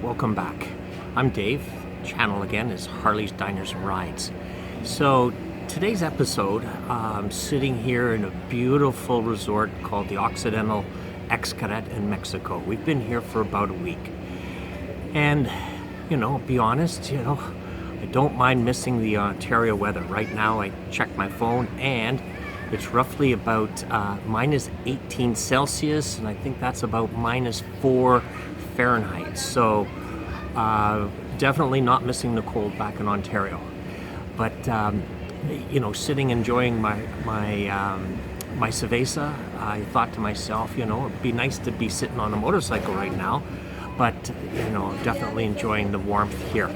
welcome back. I'm Dave. Channel again is Harleys, Diners, and Rides. So today's episode, I'm sitting here in a beautiful resort called the Occidental Xcaret in Mexico. We've been here for about a week. And, be honest, I don't mind missing the Ontario weather. Right now I checked my phone and it's roughly about minus 18 Celsius, and I think that's about minus 4 Fahrenheit. So definitely not missing the cold back in Ontario. But sitting enjoying my cerveza, I thought to myself, it'd be nice to be sitting on a motorcycle right now, but definitely enjoying the warmth here.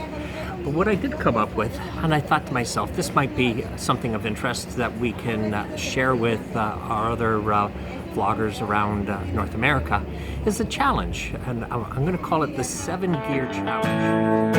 But what I did come up with, and I thought to myself, this might be something of interest that we can share with our other vloggers around North America, is a challenge. And I'm going to call it the 7-Gear Challenge.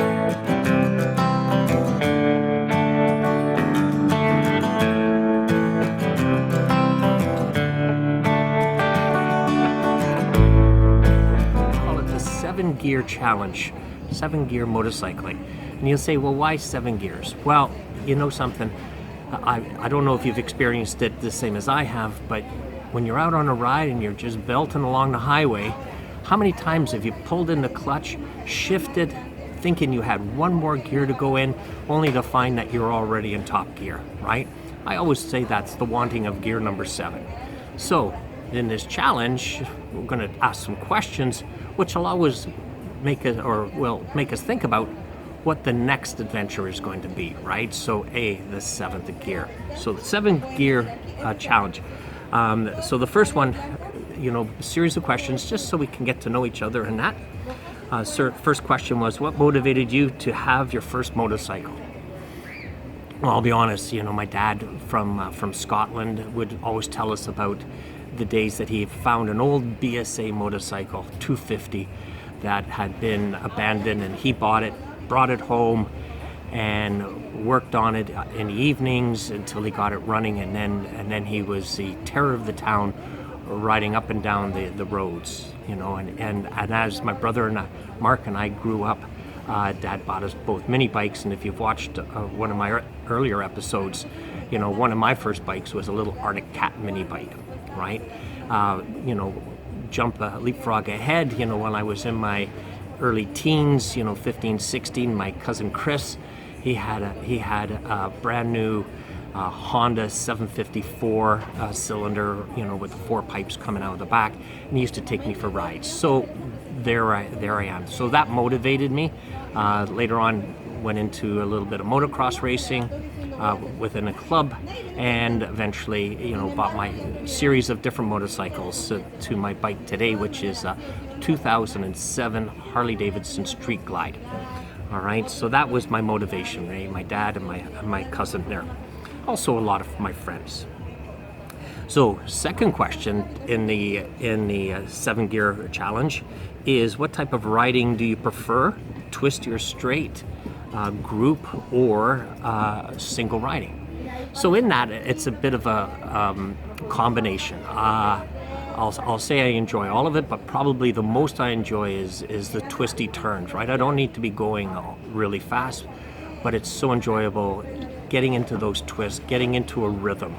Call it the 7-Gear Challenge, 7-gear motorcycling. And you'll say, well, why 7 gears? Well, something, I don't know if you've experienced it the same as I have, but when you're out on a ride and you're just belting along the highway, how many times have you pulled in the clutch, shifted, thinking you had one more gear to go in, only to find that you're already in top gear, right? I always say that's the wanting of gear number 7. So in this challenge, we're going to ask some questions, which will always make us think about what the next adventure is going to be, right? So the 7th gear. So the 7-gear challenge. So the first one, a series of questions just so we can get to know each other. And that first question was, what motivated you to have your first motorcycle? Well, I'll be honest, my dad from Scotland would always tell us about the days that he found an old BSA motorcycle, 250, that had been abandoned, and he bought it, brought it home, and worked on it in the evenings until he got it running, and then he was the terror of the town, riding up and down the roads, and as my brother and Mark and I grew up, Dad bought us both mini bikes. And if you've watched one of my earlier episodes, one of my first bikes was a little Arctic Cat mini bike, right? Leapfrog ahead, when I was in my early teens, 15, 16, my cousin Chris, he had a brand new Honda 754 cylinder, with the 4 pipes coming out of the back, and he used to take me for rides. So there I am. So that motivated me. Later on, went into a little bit of motocross racing within a club, and eventually, bought my series of different motorcycles to my bike today, which is a 2007 Harley-Davidson Street Glide. All right, so that was my motivation, right? My dad and my cousin there. Also a lot of my friends. So second question in the 7-gear challenge is, what type of riding do you prefer? Twist or straight, group, or single riding? So in that, it's a bit of a combination. I'll say I enjoy all of it, but probably the most I enjoy is the twisty turns, right? I don't need to be going really fast, but it's so enjoyable getting into those twists, getting into a rhythm.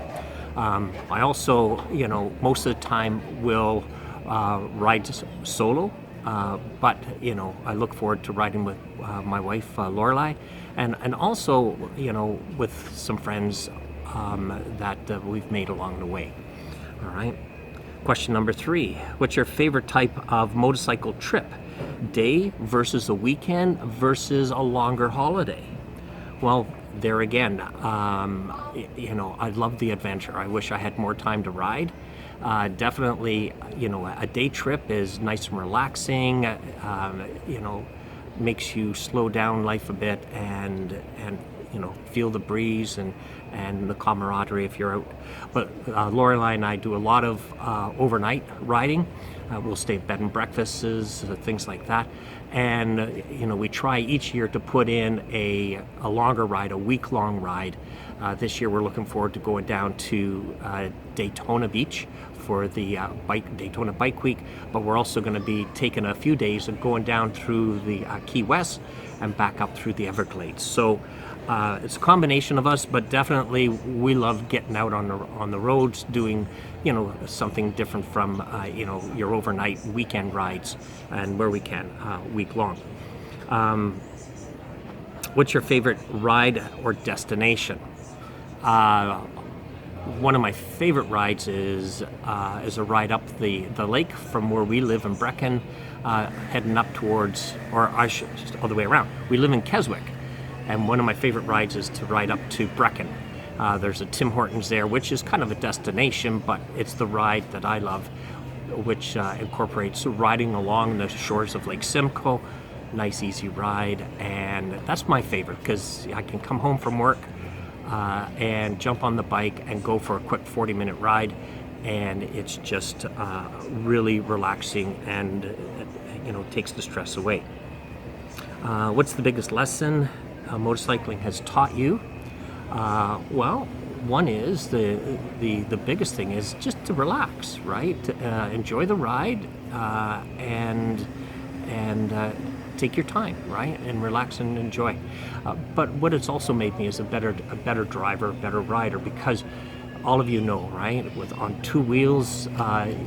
I also, most of the time will ride solo, but, I look forward to riding with my wife, Lorelai, and also, with some friends that we've made along the way. All right. Question number 3, what's your favorite type of motorcycle trip? Day versus a weekend versus a longer holiday? Well, there again, I love the adventure. I wish I had more time to ride. Definitely, a day trip is nice and relaxing, makes you slow down life a bit and feel the breeze and the camaraderie if you're out. But Lorelai and I do a lot of overnight riding. We'll stay at bed and breakfasts, things like that. And we try each year to put in a longer ride, a week-long ride. This year we're looking forward to going down to Daytona Beach for the Daytona Bike Week, but we're also going to be taking a few days and going down through the Key West and back up through the Everglades. So it's a combination of us, but definitely we love getting out on the roads, doing something different from your overnight weekend rides, and where we can week long. What's your favorite ride or destination? One of my favorite rides is a ride up the lake from where we live in Brecon, heading up towards, or I should just all the way around. We live in Keswick, and one of my favorite rides is to ride up to Brecon. There's a Tim Hortons there, which is kind of a destination, but it's the ride that I love, which incorporates riding along the shores of Lake Simcoe. Nice, easy ride, and that's my favorite because I can come home from work and jump on the bike and go for a quick 40-minute ride, and it's just really relaxing, and takes the stress away. What's the biggest lesson motorcycling has taught you? Well, one is the biggest thing is just to relax, right? Enjoy the ride and take your time, right, and relax and enjoy. But what it's also made me is a better driver, a better rider, because all of you know, right, on two wheels,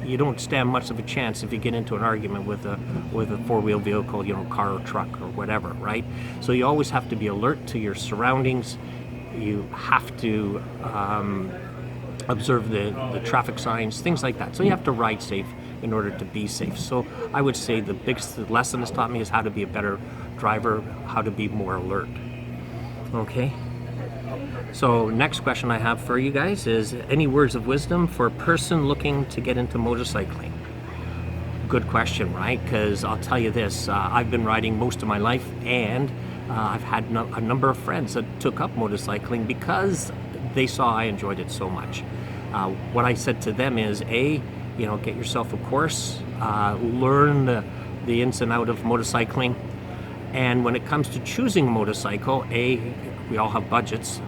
you don't stand much of a chance if you get into an argument with a four-wheel vehicle, car or truck or whatever, right? So you always have to be alert to your surroundings. You have to observe the traffic signs, things like that. So you have to ride safe in order to be safe. So I would say the biggest lesson it's taught me is how to be a better driver, how to be more alert. Okay. So next question I have for you guys is, any words of wisdom for a person looking to get into motorcycling? Good question, right? Because I'll tell you this, I've been riding most of my life, and I've had a number of friends that took up motorcycling because they saw I enjoyed it so much. What I said to them is, get yourself a course, learn the ins and outs of motorcycling, and when it comes to choosing a motorcycle, we all have budgets,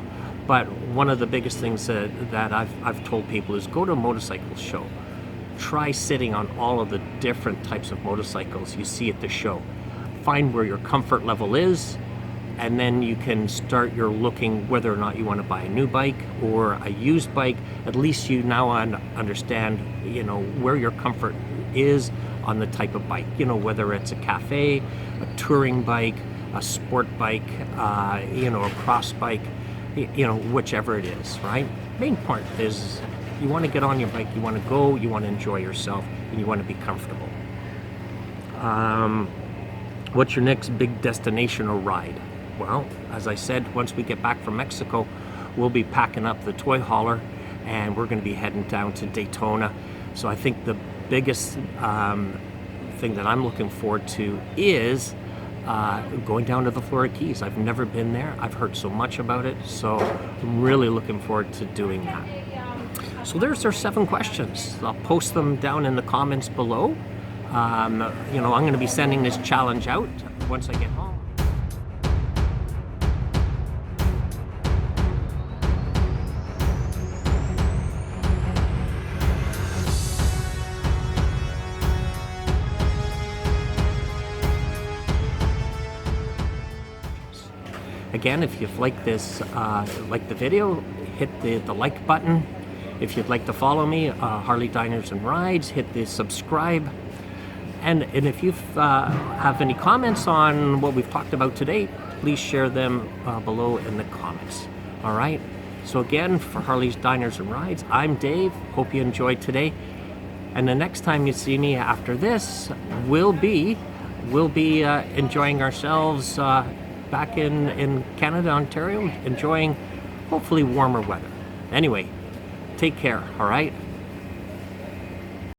but one of the biggest things that I've told people is go to a motorcycle show. Try sitting on all of the different types of motorcycles you see at the show. Find where your comfort level is, and then you can start your looking whether or not you want to buy a new bike or a used bike. At least you now understand, where your comfort is on the type of bike. Whether it's a cafe, a touring bike, a sport bike, a cross bike, whichever it is, right? Main part is you want to get on your bike, you want to go, you want to enjoy yourself, and you want to be comfortable. What's your next big destination or ride? Well, as I said, once we get back from Mexico, we'll be packing up the toy hauler, and we're going to be heading down to Daytona. So I think the biggest thing that I'm looking forward to is going down to the Florida Keys. I've never been there. I've heard so much about it, so I'm really looking forward to doing that. So there's our 7 questions. I'll post them down in the comments below. I'm going to be sending this challenge out once I get home. Again, if you've liked this, like the video, hit the like button. If you'd like to follow me, Harley Diners and Rides, hit the subscribe. And if you have any comments on what we've talked about today, please share them below in the comments. All right. So again, for Harley's Diners and Rides, I'm Dave. Hope you enjoyed today. And the next time you see me after this, we'll be enjoying ourselves back in Canada, Ontario, enjoying hopefully warmer weather. Anyway, take care. All right.